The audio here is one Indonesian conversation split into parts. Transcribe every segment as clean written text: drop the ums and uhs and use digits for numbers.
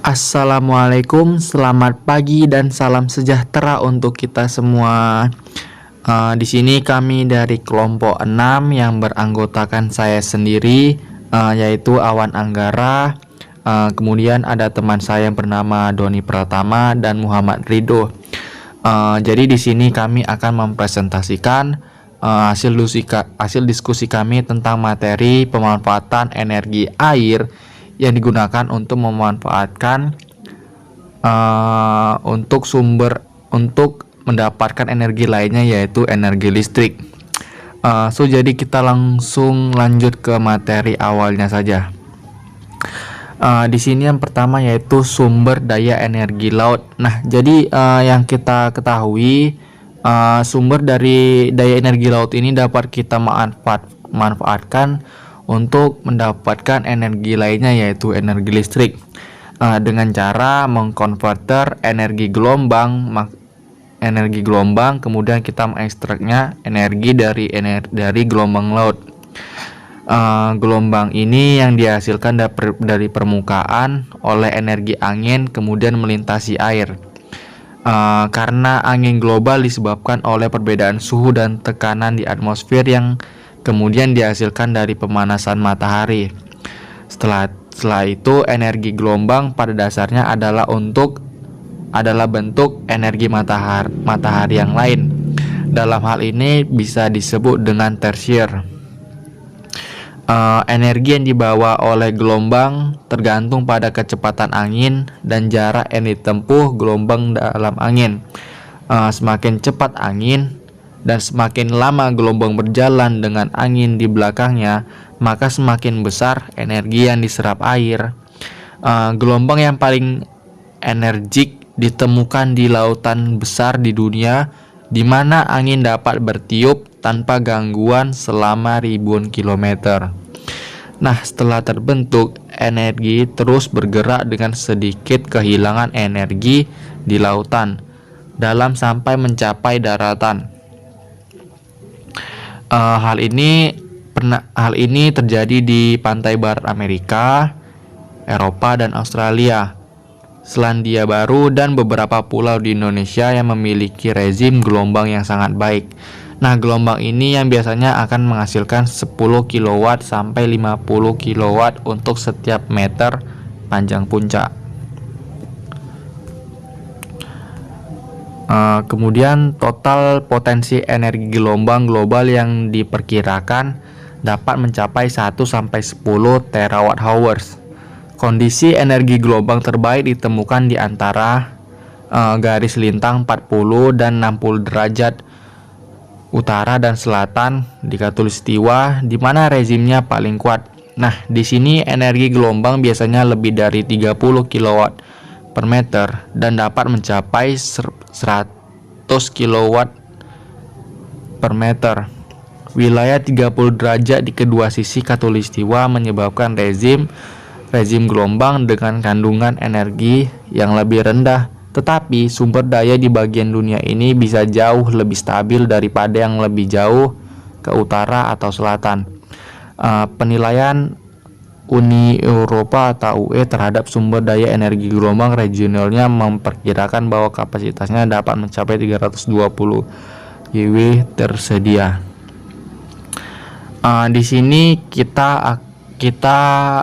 Assalamualaikum, selamat pagi dan salam sejahtera untuk kita semua. Di sini kami dari kelompok 6 yang beranggotakan saya sendiri, yaitu Awan Anggara. Kemudian ada teman saya yang bernama Doni Pratama dan Muhammad Ridho. Jadi di sini kami akan mempresentasikan hasil diskusi kami tentang materi pemanfaatan energi air yang digunakan untuk memanfaatkan untuk mendapatkan energi lainnya, yaitu energi listrik. Jadi kita langsung lanjut ke materi awalnya saja. Di sini yang pertama yaitu sumber daya energi laut. Nah, jadi yang kita ketahui, sumber dari daya energi laut ini dapat kita manfaatkan untuk mendapatkan energi lainnya, yaitu energi listrik, dengan cara mengkonverter energi gelombang, kemudian kita mengekstraknya energi dari gelombang laut. Gelombang ini yang dihasilkan dari permukaan oleh energi angin kemudian melintasi air. Karena angin global disebabkan oleh perbedaan suhu dan tekanan di atmosfer yang kemudian dihasilkan dari pemanasan matahari. Setelah itu, energi gelombang pada dasarnya adalah bentuk energi matahari yang lain. Dalam hal ini bisa disebut dengan tersier. Energi yang dibawa oleh gelombang tergantung pada kecepatan angin dan jarak yang ditempuh gelombang dalam angin. Semakin cepat angin dan semakin lama gelombang berjalan dengan angin di belakangnya, maka semakin besar energi yang diserap air. Gelombang yang paling energik ditemukan di lautan besar di dunia, di mana angin dapat bertiup tanpa gangguan selama ribuan kilometer. Nah, setelah terbentuk, energi terus bergerak dengan sedikit kehilangan energi di lautan dalam sampai mencapai daratan. Hal ini terjadi di pantai barat Amerika, Eropa dan Australia, Selandia Baru dan beberapa pulau di Indonesia yang memiliki rezim gelombang yang sangat baik. Nah, gelombang ini yang biasanya akan menghasilkan 10 kW sampai 50 kW untuk setiap meter panjang puncak. Kemudian total potensi energi gelombang global yang diperkirakan dapat mencapai 1-10 terawatt-hours. Kondisi energi gelombang terbaik ditemukan di antara garis lintang 40 dan 60 derajat utara dan selatan di Khatulistiwa, di mana rezimnya paling kuat. Nah, di sini energi gelombang biasanya lebih dari 30 kW per meter dan dapat mencapai 100 kW per meter. Wilayah 30 derajat di kedua sisi Khatulistiwa menyebabkan rezim gelombang dengan kandungan energi yang lebih rendah, tetapi sumber daya di bagian dunia ini bisa jauh lebih stabil daripada yang lebih jauh ke utara atau selatan. Penilaian Uni Eropa atau UE terhadap sumber daya energi gelombang regionalnya memperkirakan bahwa kapasitasnya dapat mencapai 320 GW tersedia. Di sini kita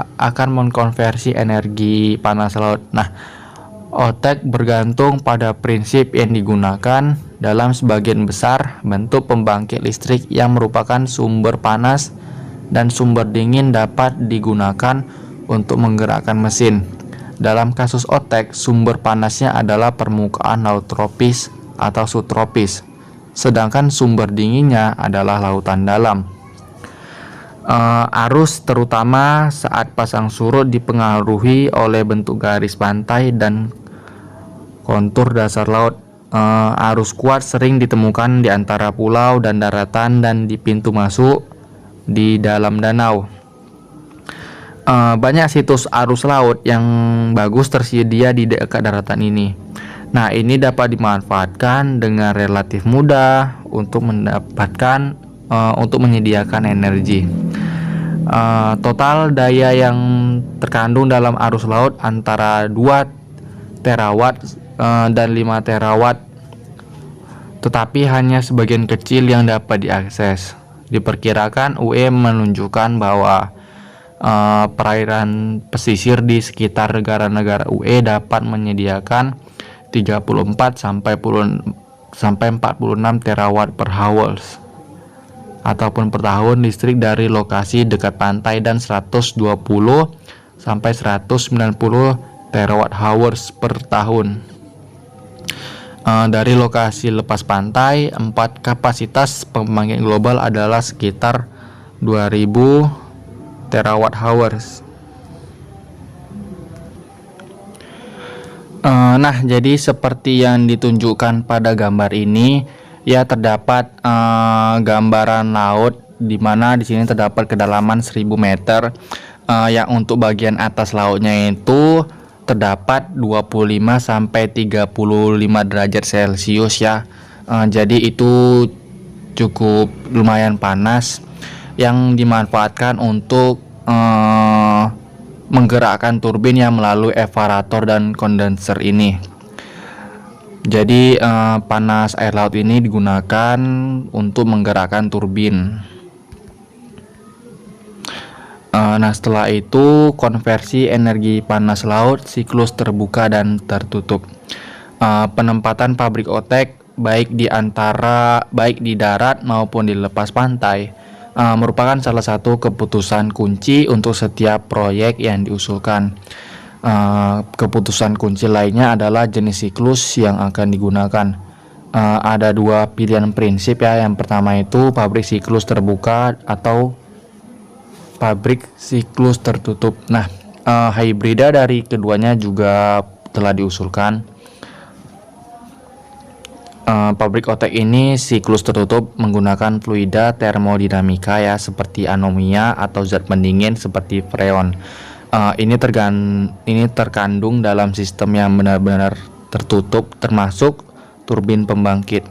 akan mengkonversi energi panas laut. Nah, OTEC bergantung pada prinsip yang digunakan dalam sebagian besar bentuk pembangkit listrik yang merupakan sumber panas dan sumber dingin dapat digunakan untuk menggerakkan mesin. Dalam kasus OTEC, sumber panasnya adalah permukaan laut tropis atau subtropis, sedangkan sumber dinginnya adalah lautan dalam. Arus terutama saat pasang surut dipengaruhi oleh bentuk garis pantai dan kontur dasar laut. Arus kuat sering ditemukan di antara pulau dan daratan dan di pintu masuk di dalam danau. Banyak situs arus laut yang bagus tersedia di dekat daratan ini. Nah, ini dapat dimanfaatkan dengan relatif mudah untuk menyediakan energi. Total daya yang terkandung dalam arus laut antara 2 terawatt dan 5 terawatt, tetapi hanya sebagian kecil yang dapat diakses. Diperkirakan UE menunjukkan bahwa perairan pesisir di sekitar negara-negara UE dapat menyediakan 34 sampai 46 terawatt per hours ataupun per tahun listrik dari lokasi dekat pantai, dan 120 sampai 190 terawatt hours per tahun dari lokasi lepas pantai. Kapasitas pembangkit global adalah sekitar 2000 terawatt hours. Nah, jadi seperti yang ditunjukkan pada gambar ini, ya terdapat gambaran laut di mana di sini terdapat kedalaman 1000 meter. Yang untuk bagian atas lautnya itu terdapat 25 sampai 35 derajat Celcius ya. Jadi itu cukup lumayan panas yang dimanfaatkan untuk menggerakkan turbin yang melalui evaparator dan kondenser ini. Jadi panas air laut ini digunakan untuk menggerakkan turbin. Nah, setelah itu konversi energi panas laut, siklus terbuka dan tertutup. Penempatan pabrik OTEK baik di darat maupun di lepas pantai merupakan salah satu keputusan kunci untuk setiap proyek yang diusulkan. Keputusan kunci lainnya adalah jenis siklus yang akan digunakan. Ada 2 pilihan prinsip ya. Yang pertama itu pabrik siklus terbuka atau pabrik siklus tertutup. Nah, hibrida dari keduanya juga telah diusulkan. Pabrik OTEK ini siklus tertutup menggunakan fluida termodinamika ya, seperti anomia atau zat pendingin seperti freon. Ini terkandung dalam sistem yang benar-benar tertutup, termasuk turbin pembangkit.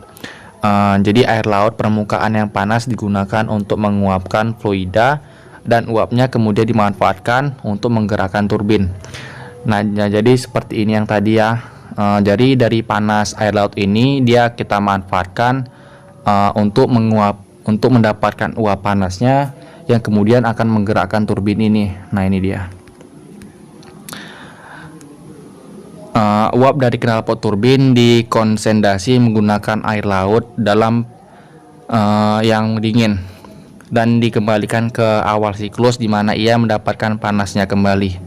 Jadi air laut permukaan yang panas digunakan untuk menguapkan fluida, dan uapnya kemudian dimanfaatkan untuk menggerakkan turbin. Nah, jadi seperti ini yang tadi ya. Jadi dari panas air laut ini kita manfaatkan untuk mendapatkan uap panasnya yang kemudian akan menggerakkan turbin ini. Nah, ini dia. Uap dari knalpot turbin dikondensasi menggunakan air laut dalam yang dingin dan dikembalikan ke awal siklus di mana ia mendapatkan panasnya kembali.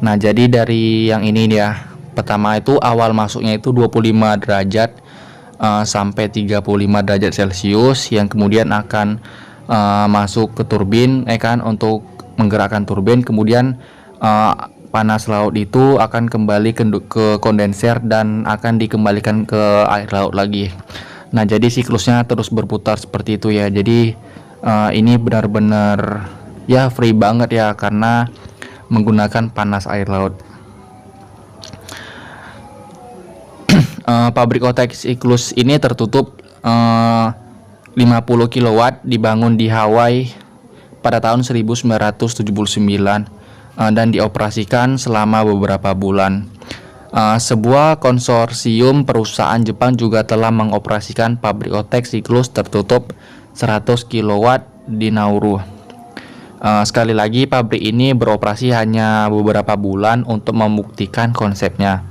Nah, jadi dari yang ini dia. Pertama itu awal masuknya itu 25 derajat sampai 35 derajat Celcius yang kemudian akan masuk ke turbin untuk menggerakkan turbin. Kemudian panas laut itu akan kembali ke kondenser dan akan dikembalikan ke air laut lagi. Nah, jadi siklusnya terus berputar seperti itu ya. Jadi ini benar-benar ya free banget ya karena menggunakan panas air laut. Pabrik OTEK siklus ini tertutup 50 kW dibangun di Hawaii pada tahun 1979 dan dioperasikan selama beberapa bulan. Sebuah konsorsium perusahaan Jepang juga telah mengoperasikan pabrik OTEK siklus tertutup 100 kW di Nauru. Sekali lagi pabrik ini beroperasi hanya beberapa bulan untuk membuktikan konsepnya.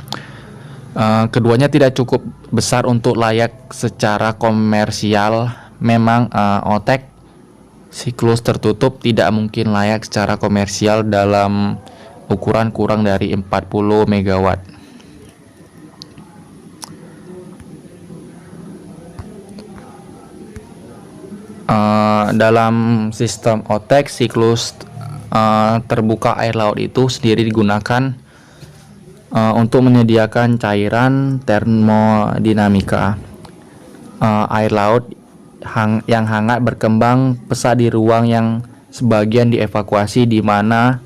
Keduanya tidak cukup besar untuk layak secara komersial. Memang OTEK siklus tertutup tidak mungkin layak secara komersial dalam ukuran kurang dari 40 MW. Dalam sistem OTEK siklus terbuka air laut itu sendiri digunakan untuk menyediakan cairan termodinamika. Air laut yang hangat berkembang pesat di ruang yang sebagian dievakuasi, di mana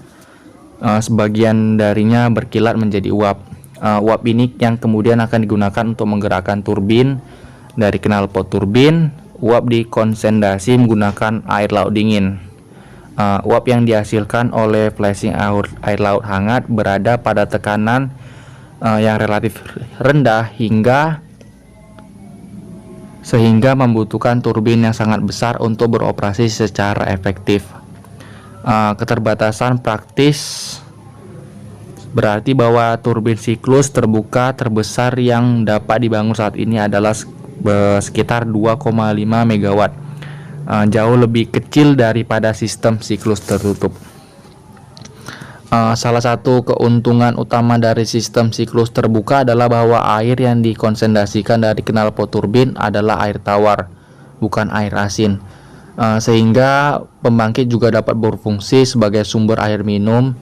sebagian darinya berkilat menjadi uap. Uap ini yang kemudian akan digunakan untuk menggerakkan turbin. Dari knalpot turbin, uap dikondensasi menggunakan air laut dingin. Uap yang dihasilkan oleh flashing air laut hangat berada pada tekanan yang relatif rendah sehingga membutuhkan turbin yang sangat besar untuk beroperasi secara efektif. Keterbatasan praktis berarti bahwa turbin siklus terbuka terbesar yang dapat dibangun saat ini adalah sekitar 2,5 megawatt. Jauh lebih kecil daripada sistem siklus tertutup. Salah satu keuntungan utama dari sistem siklus terbuka adalah bahwa air yang dikonsentrasikan dari knalpot turbin adalah air tawar, bukan air asin, sehingga pembangkit juga dapat berfungsi sebagai sumber air minum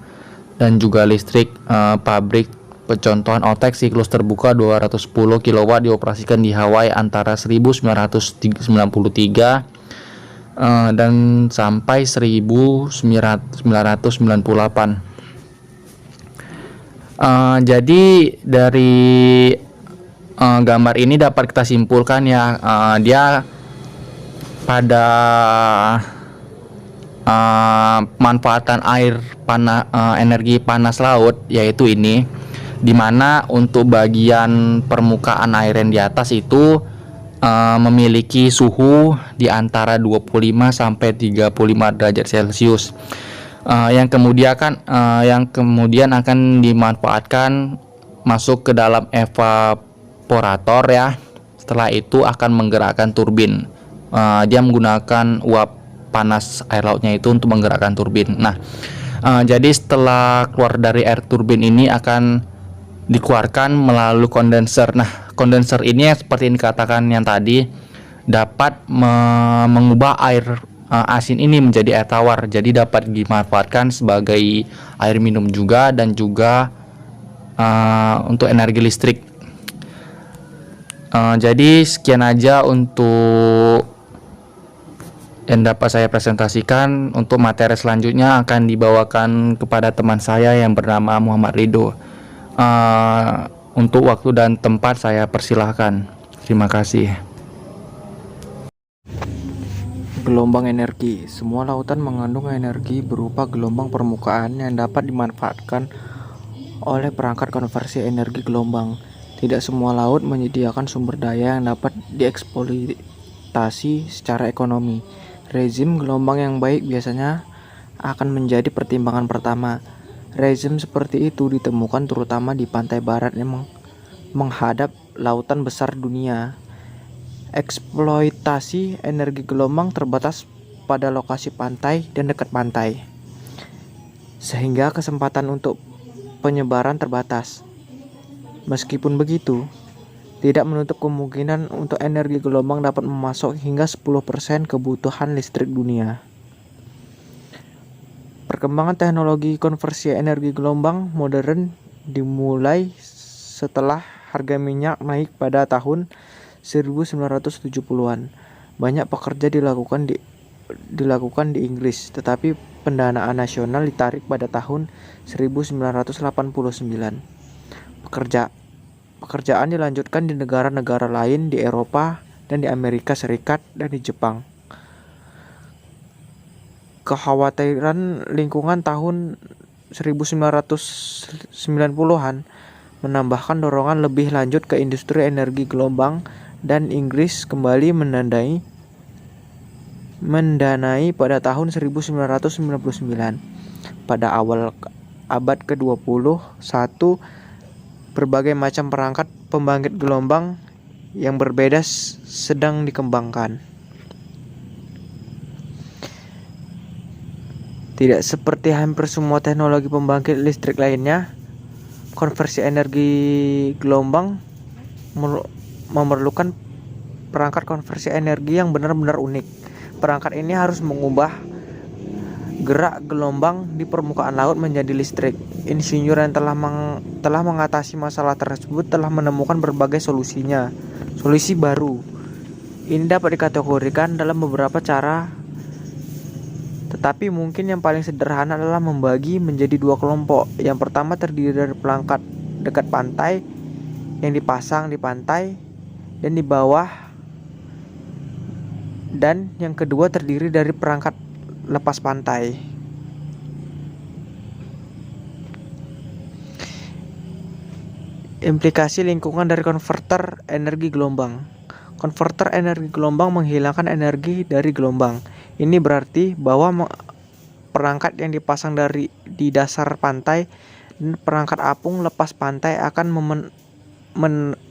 dan juga listrik. Pabrik Contohan OTEC siklus terbuka 210 kW dioperasikan di Hawaii antara 1993 dan sampai 1998. Jadi dari gambar ini dapat kita simpulkan ya, dia pada manfaatan energi panas laut, yaitu ini, dimana untuk bagian permukaan air yang di atas itu memiliki suhu di antara 25 sampai 35 derajat Celcius, yang kemudian akan dimanfaatkan masuk ke dalam evaporator ya. Setelah itu akan menggerakkan turbin. Dia menggunakan uap panas air lautnya itu untuk menggerakkan turbin. Nah, jadi setelah keluar dari air turbin ini akan dikeluarkan melalui kondenser. Nah, kondenser ini seperti yang dikatakan yang tadi dapat mengubah air asin ini menjadi air tawar. Jadi dapat dimanfaatkan sebagai air minum juga dan juga untuk energi listrik. Jadi sekian aja untuk yang dapat saya presentasikan. Untuk materi selanjutnya akan dibawakan kepada teman saya yang bernama Muhammad Ridho. Untuk waktu dan tempat saya persilahkan. Terima kasih. Gelombang energi. Semua lautan mengandung energi berupa gelombang permukaan yang dapat dimanfaatkan oleh perangkat konversi energi gelombang. Tidak semua laut menyediakan sumber daya yang dapat dieksploitasi secara ekonomi. Rezim gelombang yang baik biasanya akan menjadi pertimbangan pertama. Rezim seperti itu ditemukan terutama di pantai barat yang menghadap lautan besar dunia. Eksploitasi energi gelombang terbatas pada lokasi pantai dan dekat pantai, sehingga kesempatan untuk penyebaran terbatas. Meskipun begitu, tidak menutup kemungkinan untuk energi gelombang dapat memasok hingga 10% kebutuhan listrik dunia. Perkembangan teknologi konversi energi gelombang modern dimulai setelah harga minyak naik pada tahun 1970-an. Banyak pekerja dilakukan di Inggris, tetapi pendanaan nasional ditarik pada tahun 1989. Pekerjaan dilanjutkan di negara-negara lain di Eropa dan di Amerika Serikat dan di Jepang. Kekhawatiran lingkungan tahun 1990-an menambahkan dorongan lebih lanjut ke industri energi gelombang, dan Inggris kembali mendanai pada tahun 1999. Pada awal abad ke-21, berbagai macam perangkat pembangkit gelombang yang berbeda sedang dikembangkan. Tidak seperti hampir semua teknologi pembangkit listrik lainnya, konversi energi gelombang memerlukan perangkat konversi energi yang benar-benar unik. Perangkat ini harus mengubah gerak gelombang di permukaan laut menjadi listrik. Insinyur yang telah mengatasi masalah tersebut telah menemukan berbagai solusi baru. Ini dapat dikategorikan dalam beberapa cara, tetapi mungkin yang paling sederhana adalah membagi menjadi dua kelompok. Yang pertama terdiri dari perangkat dekat pantai yang dipasang di pantai dan di bawah, dan yang kedua terdiri dari perangkat lepas pantai. Implikasi lingkungan dari konverter energi gelombang. Konverter energi gelombang menghilangkan energi dari gelombang. Ini berarti bahwa perangkat yang dipasang di dasar pantai dan perangkat apung lepas pantai akan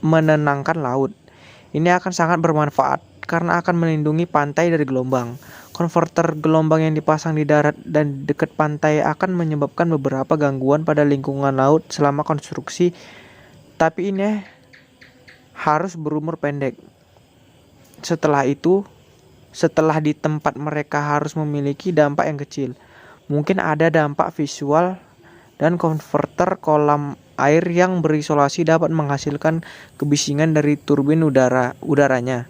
menenangkan laut. Ini akan sangat bermanfaat karena akan melindungi pantai dari gelombang. Konverter gelombang yang dipasang di darat dan dekat pantai akan menyebabkan beberapa gangguan pada lingkungan laut selama konstruksi, tapi ini harus berumur pendek. Setelah di tempat mereka harus memiliki dampak yang kecil. Mungkin ada dampak visual dan konverter kolam air yang berisolasi dapat menghasilkan kebisingan dari turbin udaranya.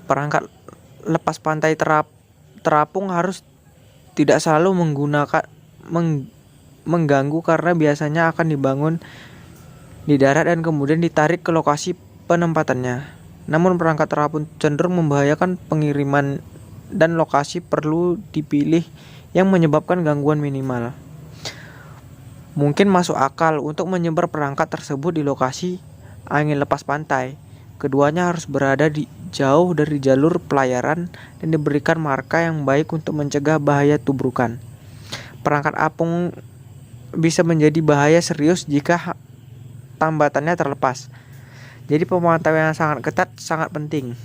Perangkat lepas pantai terapung harus tidak selalu mengganggu karena biasanya akan dibangun di darat dan kemudian ditarik ke lokasi penempatannya. Namun perangkat terapung cenderung membahayakan pengiriman dan lokasi perlu dipilih yang menyebabkan gangguan minimal. Mungkin masuk akal untuk menyebar perangkat tersebut di lokasi angin lepas pantai. Keduanya harus berada jauh dari jalur pelayaran dan diberikan marka yang baik untuk mencegah bahaya tubrukan. Perangkat apung bisa menjadi bahaya serius jika tambatannya terlepas. Jadi pemantauan yang sangat ketat sangat penting.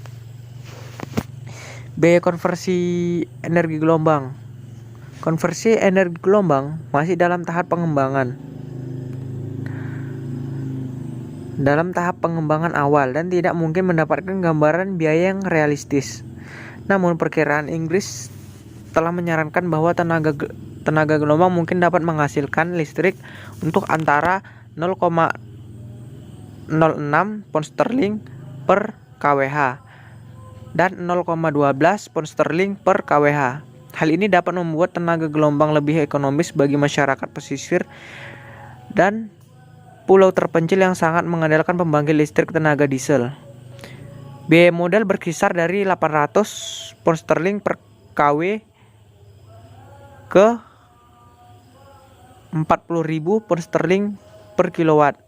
Biaya konversi energi gelombang. Konversi energi gelombang masih dalam tahap pengembangan. Dalam tahap pengembangan awal dan tidak mungkin mendapatkan gambaran biaya yang realistis. Namun perkiraan Inggris telah menyarankan bahwa tenaga gelombang mungkin dapat menghasilkan listrik untuk antara 0,06 pound sterling per kWh dan 0,12 pound sterling per kWh. Hal ini dapat membuat tenaga gelombang lebih ekonomis bagi masyarakat pesisir dan pulau terpencil yang sangat mengandalkan pembangkit listrik tenaga diesel. Biaya modal berkisar dari 800 pound sterling per kW ke 40.000 pound sterling per kilowatt.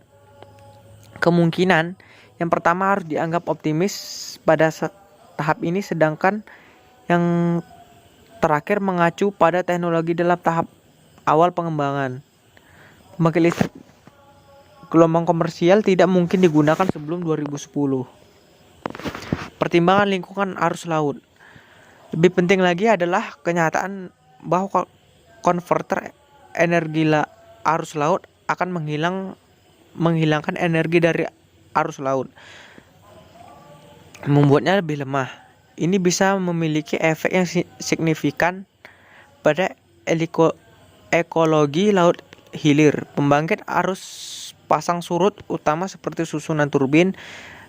Kemungkinan yang pertama harus dianggap optimis pada tahap ini, sedangkan yang terakhir mengacu pada teknologi dalam tahap awal pengembangan. Pembangkit listrik gelombang komersial tidak mungkin digunakan sebelum 2010. Pertimbangan lingkungan arus laut. Lebih penting lagi adalah kenyataan bahwa konverter energi arus laut akan menghilangkan energi dari arus laut, membuatnya lebih lemah. Ini bisa memiliki efek yang signifikan pada ekologi laut hilir. Pembangkit arus pasang surut utama seperti susunan turbin,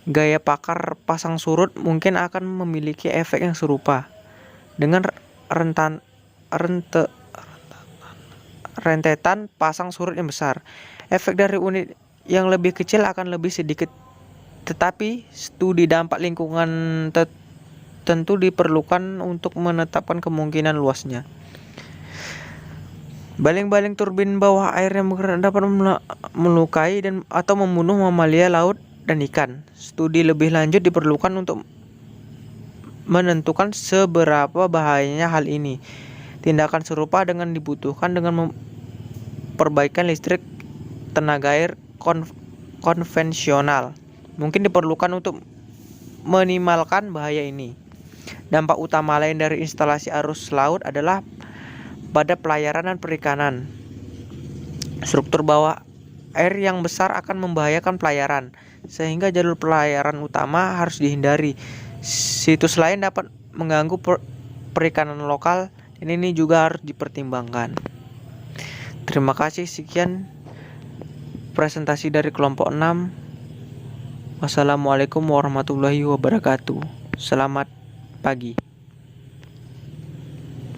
gaya pakar pasang surut mungkin akan memiliki efek yang serupa dengan rentetan pasang surut yang besar. Efek dari unit yang lebih kecil akan lebih sedikit, tetapi studi dampak lingkungan tentu diperlukan untuk menetapkan kemungkinan luasnya. Baling-baling turbin bawah air yang bergerak dapat melukai atau membunuh mamalia laut dan ikan. Studi lebih lanjut diperlukan untuk menentukan seberapa bahayanya hal ini. Tindakan serupa dibutuhkan dengan perbaikan listrik tenaga air konvensional. Mungkin diperlukan untuk minimalkan bahaya ini. Dampak utama lain dari instalasi arus laut adalah pada pelayaran dan perikanan. Struktur bawah air yang besar akan membahayakan pelayaran, sehingga jalur pelayaran utama harus dihindari. Situs lain dapat mengganggu perikanan lokal, dan ini juga harus dipertimbangkan. Terima kasih, sekian presentasi dari kelompok 6. Wassalamualaikum warahmatullahi wabarakatuh. Selamat pagi.